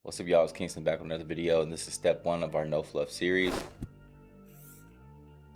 What's up, y'all? It's Kingston back with another video, and this is step 1 of our No Fluff series.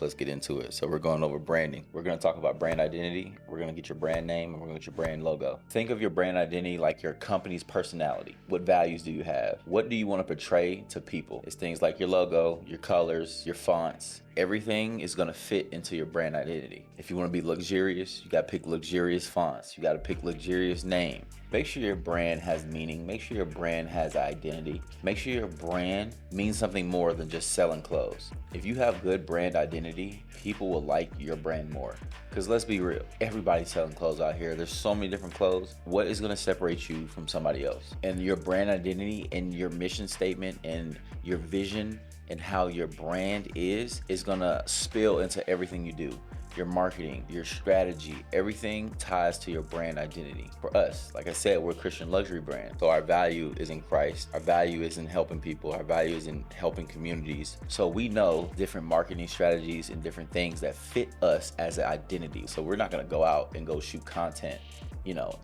Let's get into it. So we're going over branding. We're going to talk about brand identity. We're going to get your brand name, and we're going to get your brand logo. Think of your brand identity like your company's personality. What values do you have? What do you want to portray to people? It's things like your logo, your colors, your fonts. Everything is going to fit into your brand identity. If you want to be luxurious, you got to pick luxurious fonts. You got to pick luxurious name. Make sure your brand has meaning. Make sure your brand has identity. Make sure your brand means something more than just selling clothes. If you have good brand identity, people will like your brand more. Because let's be real, everybody's selling clothes out here. There's so many different clothes. What is going to separate you from somebody else? And your brand identity and your mission statement and your vision and how your brand is gonna spill into everything you do. Your marketing, your strategy, everything ties to your brand identity. For us, like I said, we're a Christian luxury brand. So our value is in Christ. Our value is in helping people. Our value is in helping communities. So we know different marketing strategies and different things that fit us as an identity. So we're not gonna go out and go shoot content,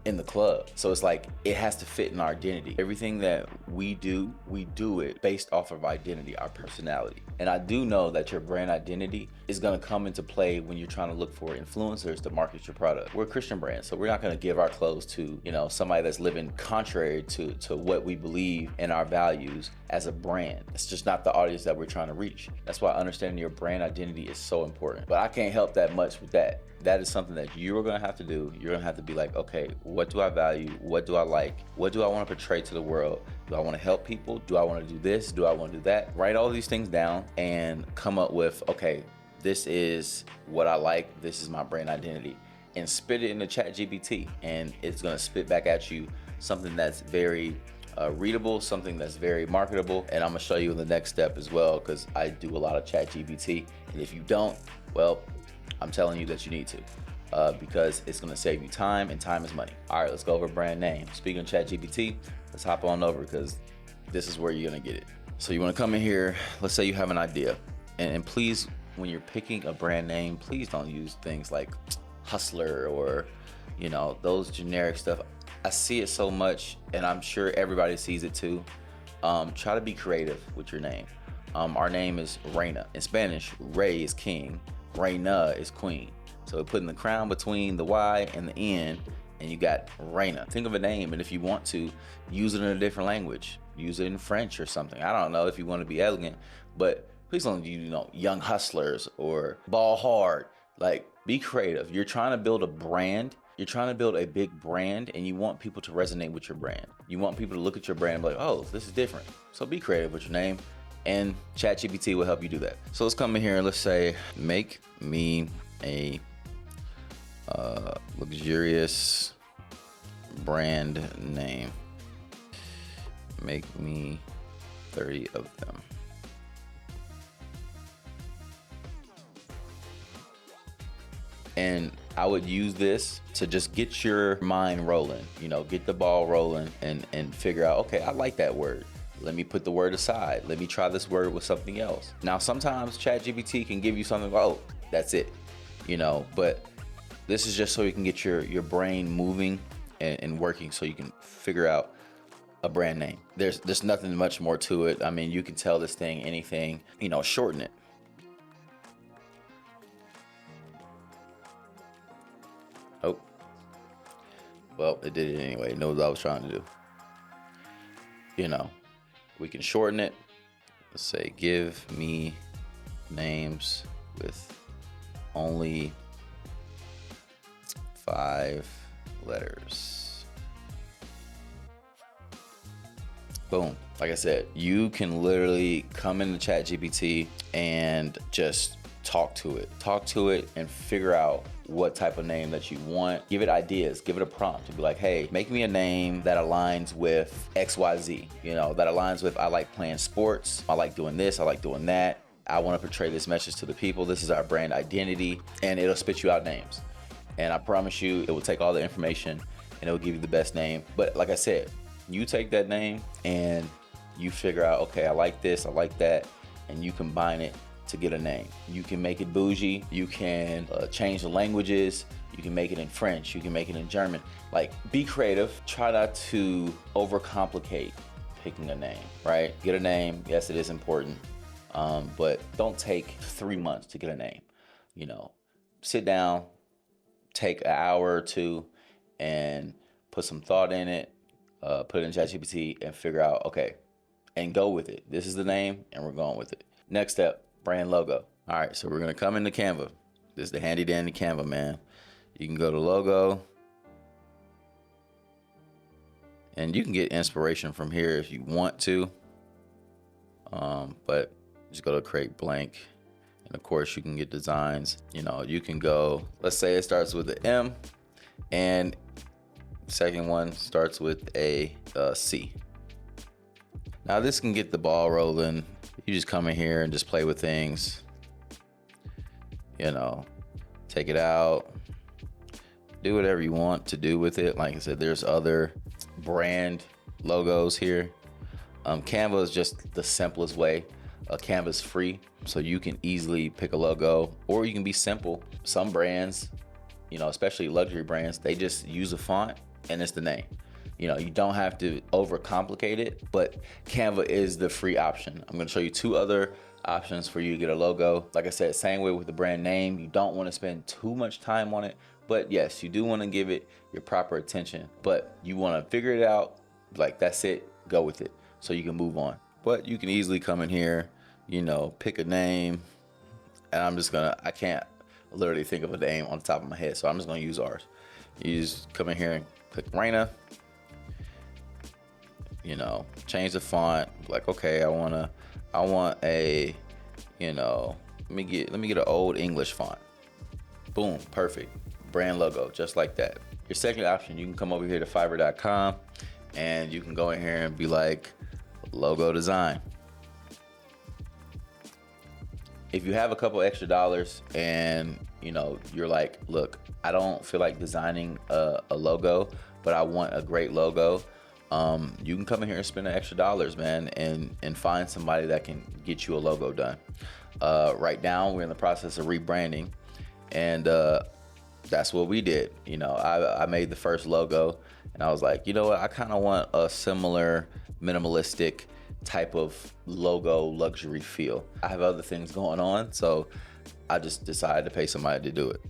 in the club. So it's like, it has to fit in our identity. Everything that we do it based off of identity, our personality. And I do know that your brand identity is gonna come into play when you're trying to look for influencers to market your product. We're a Christian brand, so we're not gonna give our clothes to, somebody that's living contrary to what we believe in our values as a brand. It's just not the audience that we're trying to reach. That's why understanding your brand identity is so important. But I can't help that much with that. That is something that you're gonna have to do. You're gonna have to be like, okay, what do I value? What do I like? What do I wanna portray to the world? Do I wanna help people? Do I wanna do this? Do I wanna do that? Write all these things down and come up with, okay, this is what I like. This is my brand identity. And spit it into ChatGPT, and it's gonna spit back at you something that's very readable, something that's very marketable. And I'm gonna show you in the next step as well, because I do a lot of ChatGPT. And if you don't, well, I'm telling you that you need to, because it's gonna save you time, and time is money. All right, let's go over brand name. Speaking of ChatGPT, let's hop on over, because this is where you're gonna get it. So you wanna come in here, let's say you have an idea, and please, when you're picking a brand name, please don't use things like Hustler or, those generic stuff. I see it so much, and I'm sure everybody sees it too. Try to be creative with your name. Our name is Reina. In Spanish, Rey is king, Reina is queen. So putting the crown between the Y and the N, and you got Reina. Think of a name, and if you want to, use it in a different language. Use it in French or something. I don't know if you want to be elegant, but please don't use, Young Hustlers or Ball Hard. Like, be creative. You're trying to build a brand. You're trying to build a big brand, and you want people to resonate with your brand. You want people to look at your brand and be like, oh, this is different. So be creative with your name, and ChatGPT will help you do that. So let's come in here and let's say, make me a luxurious brand name. Make me 30 of them. And I would use this to just get your mind rolling, get the ball rolling and figure out, okay, I like that word. Let me put the word aside. Let me try this word with something else. Now, sometimes ChatGPT can give you something, oh, that's it, but this is just so you can get your brain moving and working, so you can figure out a brand name. There's nothing much more to it. I mean, you can tell this thing anything, shorten it. Oh, well, it did it anyway. It knows what I was trying to do. We can shorten it. Let's say, give me names with only 5 letters. Boom. Like I said, you can literally come into ChatGPT and just talk to it and figure out what type of name that you want. Give it ideas, give it a prompt to be like, hey, make me a name that aligns with XYZ, that aligns with, I like playing sports, I like doing this, I like doing that, I want to portray this message to the people, this is our brand identity, and it'll spit you out names. And I promise you, it will take all the information and it will give you the best name. But like I said, you take that name and you figure out, okay, I like this, I like that, and you combine it to get a name. You can make it bougie, you can change the languages, you can make it in French, you can make it in German. Like, be creative, try not to overcomplicate picking a name, right? Get a name. Yes, it is important. But don't take 3 months to get a name. You know, sit down, take an hour or two and put some thought in it, put it in ChatGPT and figure out, okay, and go with it. This is the name and we're going with it. Next step, brand logo. All right, so we're gonna come into Canva. This is the handy dandy Canva, man. You can go to logo and you can get inspiration from here if you want to. But just go to create blank. And of course you can get designs. You know, you can go, let's say it starts with an M and second one starts with a C. Now this can get the ball rolling. You just come in here and just play with things. You know, take it out, do whatever you want to do with it. Like I said, there's other brand logos here. Canva is just the simplest way. Canva's free, so you can easily pick a logo, or you can be simple. Some brands, you know, especially luxury brands, they just use a font and it's the name. You know, you don't have to overcomplicate it, but Canva is the free option. I'm gonna show you 2 other options for you to get a logo. Like I said, same way with the brand name. You don't wanna spend too much time on it, but yes, you do wanna give it your proper attention, but you wanna figure it out, like that's it, go with it, so you can move on. But you can easily come in here, you know, pick a name, and I can't literally think of a name on the top of my head, so I'm just gonna use ours. You just come in here and click Raina, you know, change the font, like, okay, I want a, you know, let me get an old English font. Boom, perfect. Brand logo, just like that. Your second option, you can come over here to Fiverr.com and you can go in here and be like, logo design. If you have a couple extra dollars and you know you're like, look, I don't feel like designing a logo, but I want a great logo, you can come in here and spend the extra dollars, man, and find somebody that can get you a logo done. Right now we're in the process of rebranding, and that's what we did. You know, I made the first logo and I was like, you know what, I kind of want a similar minimalistic type of logo luxury feel. I have other things going on, so I just decided to pay somebody to do it.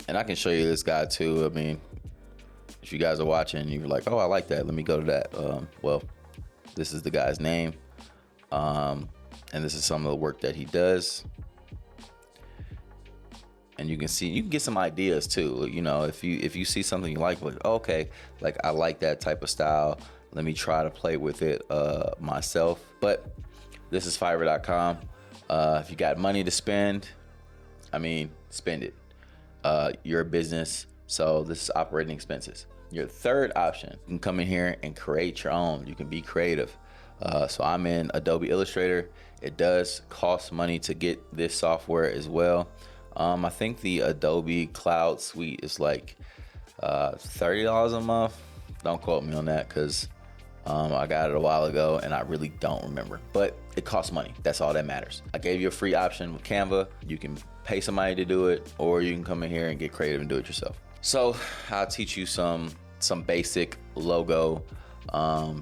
And I can show you this guy too. I mean, if you guys are watching, you're like, oh, I like that, let me go to that. Well, this is the guy's name, and this is some of the work that he does. And you can see, you can get some ideas too. You know, if you see something you like, okay, like I like that type of style, let me try to play with it myself. But this is Fiverr.com. If you got money to spend, I mean, spend it. You're a business, so this is operating expenses. Your third option, you can come in here and create your own. You can be creative. So I'm in Adobe Illustrator. It does cost money to get this software as well. I think the Adobe Cloud Suite is like $30 a month. Don't quote me on that, because I got it a while ago and I really don't remember, but it costs money. That's all that matters. I gave you a free option with Canva. You can pay somebody to do it, or you can come in here and get creative and do it yourself. So I'll teach you some basic logo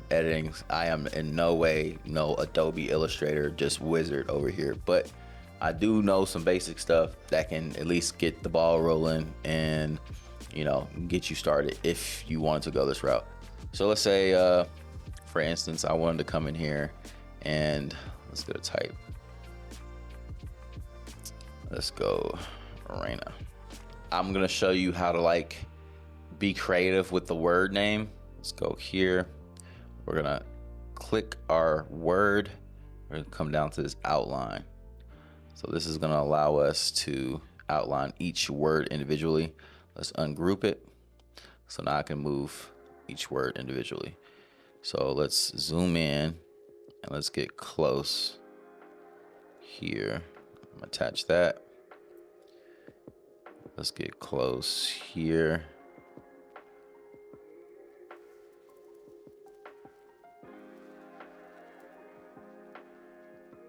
editing. I am in no way no Adobe Illustrator, just wizard over here, but I do know some basic stuff that can at least get the ball rolling and, you know, get you started if you wanted to go this route. So let's say, for instance, I wanted to come in here and let's go to type. Let's go Raina. I'm gonna show you how to like be creative with the word name. Let's go here. We're gonna click our word. We're gonna come down to this outline. So this is gonna allow us to outline each word individually. Let's ungroup it. So now I can move each word individually. So let's zoom in and let's get close here. I'm gonna attach that. Let's get close here.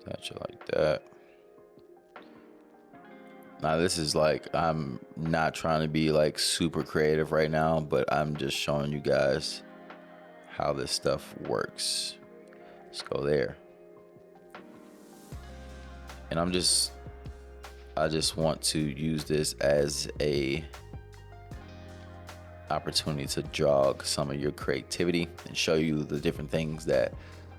Attach it like that. Now this is like, I'm not trying to be like super creative right now, but I'm just showing you guys how this stuff works. Let's go there. And I just want to use this as a opportunity to jog some of your creativity and show you the different things that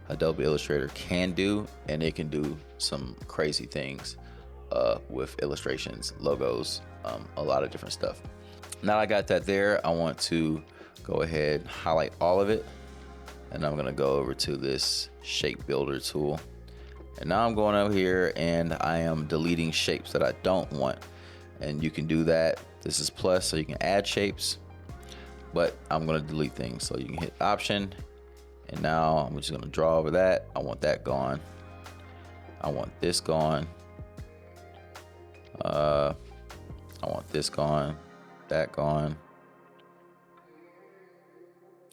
Adobe Illustrator can do, and it can do some crazy things with illustrations, logos, a lot of different stuff. Now I got that there, I want to go ahead and highlight all of it, and I'm gonna go over to this shape builder tool. And now I'm going over here and I am deleting shapes that I don't want. And you can do that. This is plus, so you can add shapes, but I'm gonna delete things. So you can hit Option, and now I'm just gonna draw over that. I want that gone. I want this gone. I want this gone, that gone.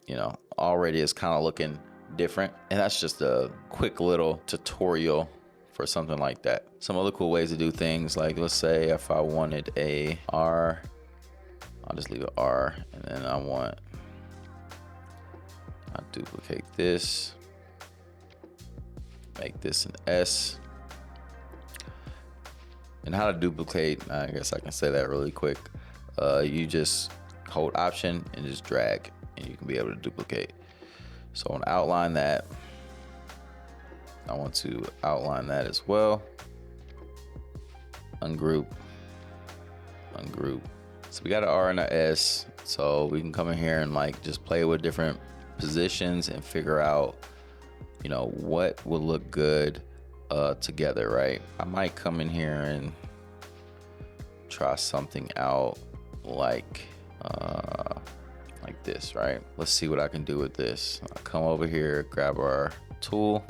You know, already it's kind of looking different, and that's just a quick little tutorial for something like that. Some other cool ways to do things, like let's say if I wanted a R, I'll just leave it R, and then I'll duplicate this, make this an S. And how to duplicate, I guess I can say that really quick. You just hold Option and just drag, and you can be able to duplicate. So I want to outline that. I want to outline that as well. Ungroup, ungroup. So we got an R and an S. So we can come in here and like just play with different positions and figure out, you know, what will look good together, right? I might come in here and try something out like this, right? Let's see what I can do with this. I'll come over here, grab our tool.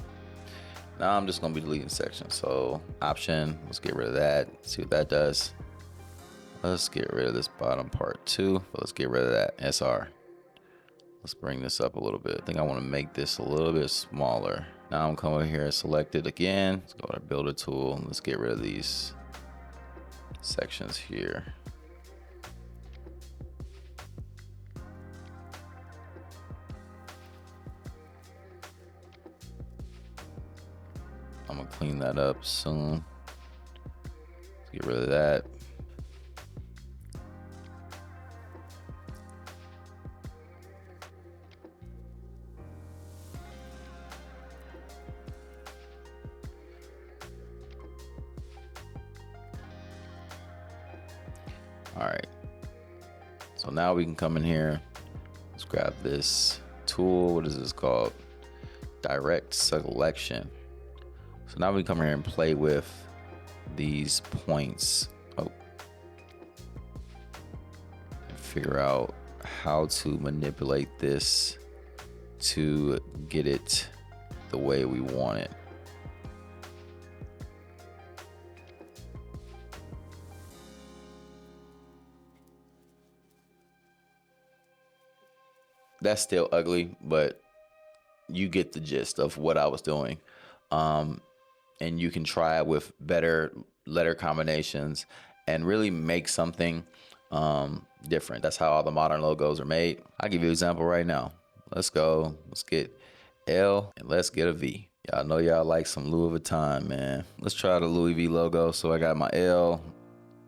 Now I'm just gonna be deleting sections. So Option, let's get rid of that. See what that does. Let's get rid of this bottom part too, but let's get rid of that SR. Let's bring this up a little bit. I think I want to make this a little bit smaller. Now I'm coming over here and select it again. Let's go to our builder tool and let's get rid of these sections here. I'm gonna clean that up soon. Let's get rid of that. All right, so now we can come in here. Let's grab this tool. What is this called? Direct selection. So now we come here and play with these points. Oh, and figure out how to manipulate this to get it the way we want it. That's still ugly, but you get the gist of what I was doing. And you can try it with better letter combinations and really make something different. That's how all the modern logos are made. I'll give you an example right now. Let's go. Let's get L and let's get a V. Y'all know y'all like some Louis Vuitton, man. Let's try the Louis V logo. So I got my L,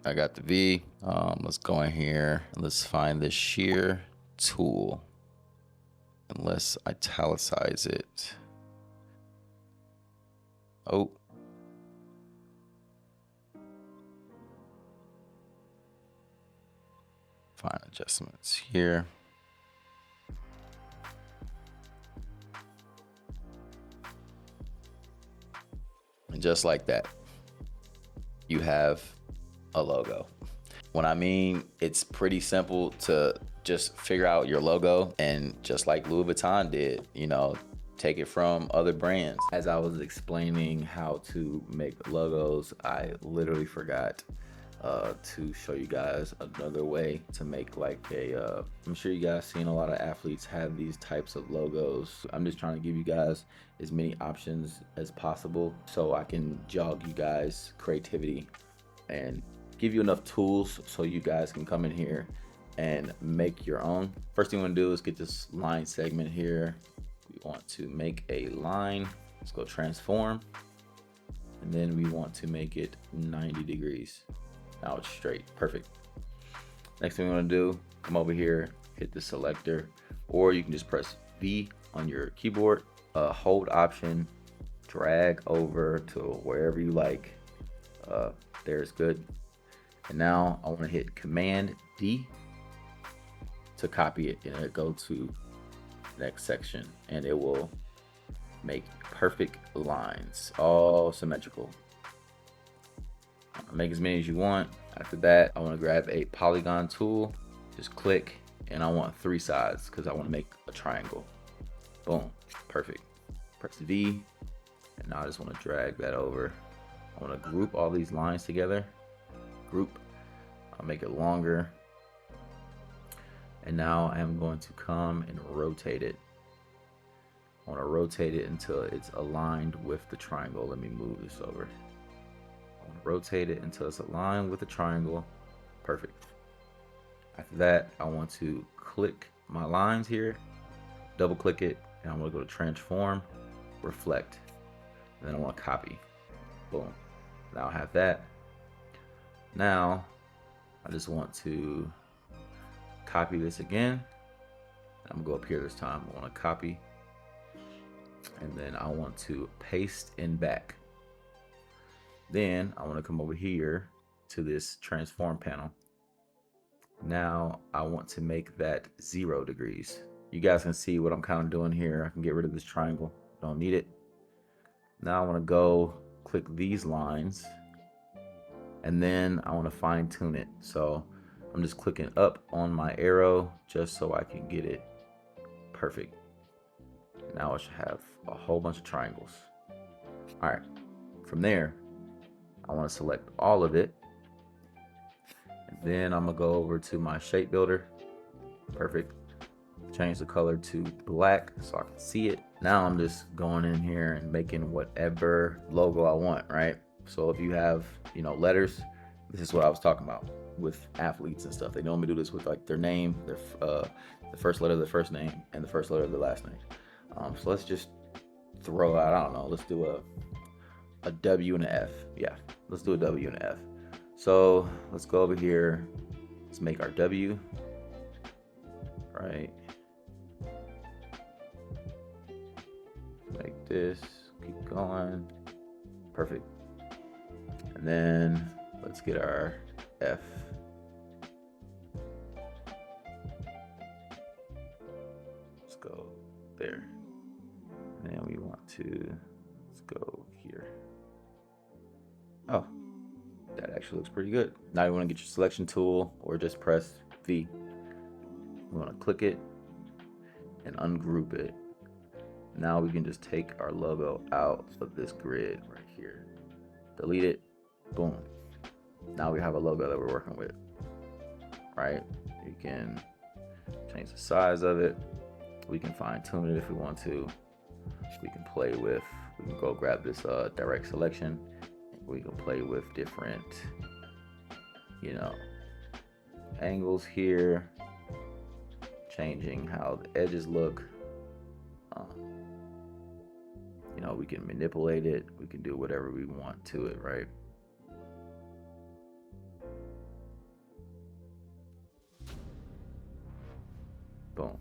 I got the V. Let's go in here and let's find the shear tool. And let's italicize it. Oh. Fine adjustments here. And just like that, you have a logo. When I mean it's pretty simple to just figure out your logo, and just like Louis Vuitton did, you know, take it from other brands. As I was explaining how to make logos, I literally forgot to show you guys another way to make like a, I'm sure you guys seen a lot of athletes have these types of logos. I'm just trying to give you guys as many options as possible so I can jog you guys creativity and give you enough tools so you guys can come in here and make your own. First thing we want to do is get this line segment here. We want to make a line. Let's go transform. And then we want to make it 90 degrees. Now it's straight. Perfect. Next thing we want to do, come over here, hit the selector, or you can just press V on your keyboard, hold option, drag over to wherever you like. There's good. And now I want to hit Command D to copy it, and it go to the next section, and it will make perfect lines, all symmetrical. Make as many as you want. After that, I want to grab a polygon tool, just click, and I want 3 sides because I want to make a triangle. Boom, perfect. Press V, and now I just want to drag that over. I want to group all these lines together. Group. I'll make it longer. And now I'm going to come and rotate it. I want to rotate it until it's aligned with the triangle. Let me move this over. I want to rotate it until it's aligned with the triangle. Perfect. After that, I want to click my lines here, double click it, and I want to go to transform, reflect, and then I want to copy. Boom. Now I have that. Now I just want to copy this again. I'm gonna go up here this time. I want to copy, and then I want to paste in back. Then I want to come over here to this transform panel. Now I want to make that 0 degrees. You guys can see what I'm kind of doing here. I can get rid of this triangle. Don't need it. Now I want to go click these lines, and then I want to fine tune it. So I'm just clicking up on my arrow just so I can get it perfect. Now I should have a whole bunch of triangles. All right, from there, I want to select all of it. And then I'm gonna go over to my shape builder. Perfect. Change the color to black so I can see it. Now I'm just going in here and making whatever logo I want, right? So if you have, letters, this is what I was talking about with athletes and stuff. They normally do this with like their name, their the first letter of their first name and the first letter of their last name. So let's just throw out, I don't know, let's do a W and an F. Yeah, let's do a W and an F. So let's go over here. Let's make our W, right? Make this, keep going. Perfect. And then let's get our F. Let's go there. And then we want to, let's go here. Oh, that actually looks pretty good. Now you want to get your selection tool or just press V. We want to click it and ungroup it. Now we can just take our logo out of this grid right here. Delete it. Boom. Now we have a logo that we're working with, right? You can change the size of it. We can fine tune it if we want to. We can play with, we can go grab this direct selection. We can play with different, angles here, changing how the edges look. We can manipulate it. We can do whatever we want to it, right? Boom.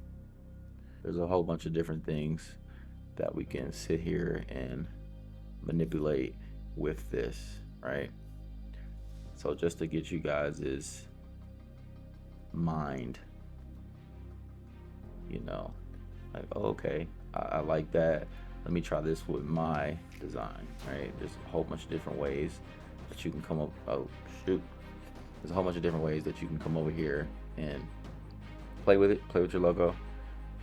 There's a whole bunch of different things that we can sit here and manipulate with this, right? So just to get you guys' mind, like, oh, okay, I like that. Let me try this with my design, right? There's a whole bunch of different ways that you can come up. Oh, shoot. There's a whole bunch of different ways that you can come over here and play with it, play with your logo,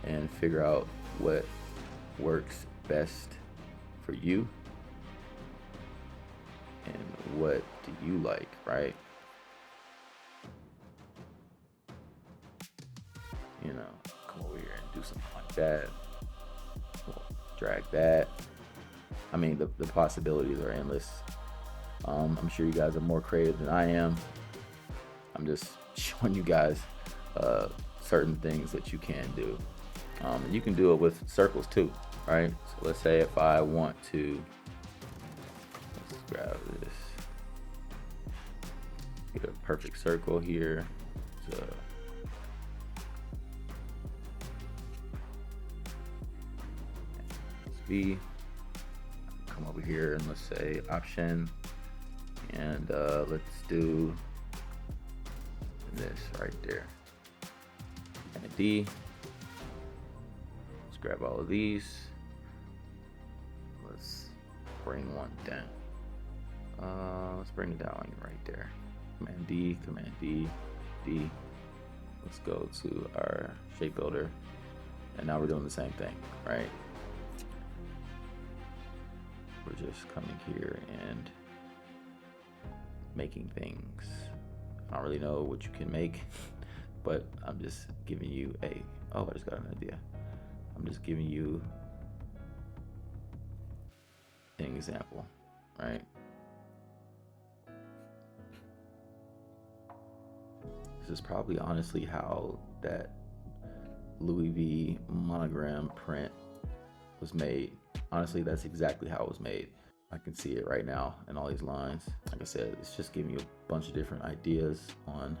and figure out what works best for you and what do you like, right? Come over here and do something like that. Drag that. I mean, the possibilities are endless. I'm sure you guys are more creative than I am. I'm just showing you guys certain things that you can do. And you can do it with circles too, right? So let's say if I want to, let's grab this, get a perfect circle here. So V, come over here and let's say option, and let's do this right there, and a D. Let's grab all of these. Let's bring one down. Let's bring it down right there. Command D, Command D, D. Let's go to our shape builder, and now we're doing the same thing, right? We're just coming here and making things. I don't really know what you can make, but I'm just giving you I just got an idea. I'm just giving you an example, right? This is probably honestly how that Louis V monogram print was made. Honestly, that's exactly how it was made. I can see it right now in all these lines. Like I said, it's just giving you a bunch of different ideas on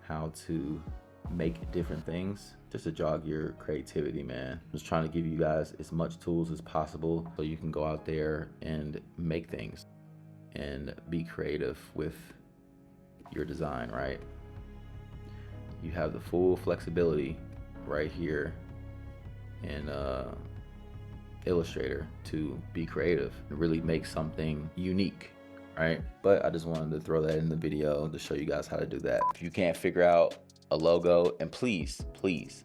how to make different things, just to jog your creativity, man. I'm just trying to give you guys as much tools as possible so you can go out there and make things and be creative with your design, right? You have the full flexibility right here in Illustrator to be creative and really make something unique, right? But I just wanted to throw that in the video to show you guys how to do that. If you can't figure out a logo, and please, if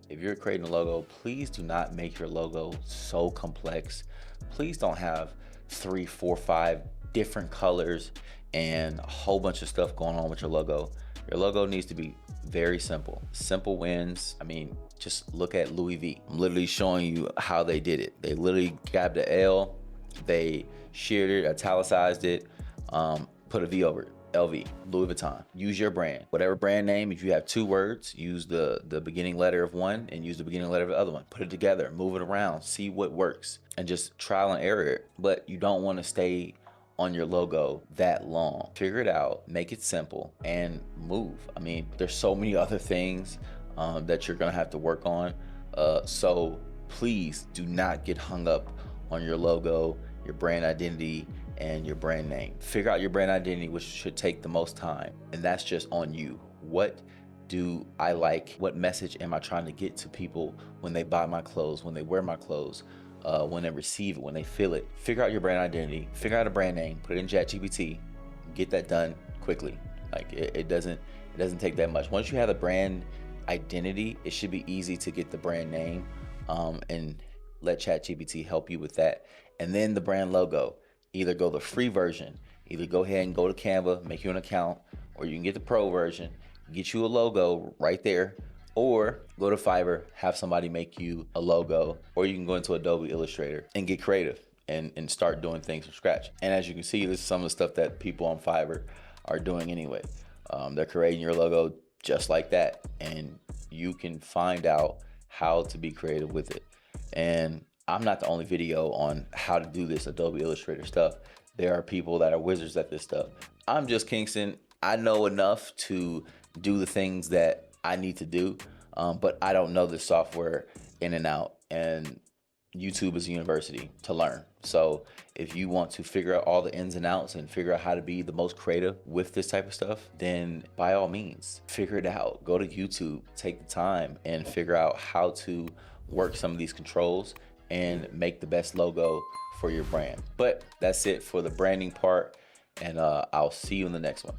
you're creating a logo, please do not make your logo so complex. Please don't have 3, 4, 5 different colors and a whole bunch of stuff going on with your logo. Your logo needs to be very simple. Simple wins. I mean, just look at Louis V. I'm literally showing you how they did it. They literally grabbed the L, they sheared it, italicized it, put a V over it. LV, Louis Vuitton. Use your brand. Whatever brand name, if you have 2 words, use the beginning letter of one and use the beginning letter of the other one. Put it together, move it around, see what works, and just trial and error it. But you don't want to stay on your logo that long. Figure it out, make it simple, and move. I mean, there's so many other things that you're gonna have to work on. So please do not get hung up on your logo, your brand identity, and your brand name. Figure out your brand identity, which should take the most time, and that's just on you. What do I like? What message am I trying to get to people when they buy my clothes, when they wear my clothes, when they receive it, when they feel it? Figure out your brand identity, figure out a brand name, put it in ChatGPT, get that done quickly. Like it doesn't take that much. Once you have a brand identity, it should be easy to get the brand name and let ChatGPT help you with that. And then the brand logo, either go the free version, either go ahead and go to Canva, make you an account, or you can get the pro version, get you a logo right there, or go to Fiverr, have somebody make you a logo, or you can go into Adobe Illustrator and get creative and start doing things from scratch. And as you can see, this is some of the stuff that people on Fiverr are doing anyway. They're creating your logo just like that, and you can find out how to be creative with it. And I'm not the only video on how to do this Adobe Illustrator stuff. There are people that are wizards at this stuff. I'm just Kingston. I know enough to do the things that I need to do, but I don't know this software in and out, and YouTube is a university to learn. So if you want to figure out all the ins and outs and figure out how to be the most creative with this type of stuff, then by all means, figure it out. Go to YouTube, take the time and figure out how to work some of these controls and make the best logo for your brand. But that's it for the branding part, and I'll see you in the next one.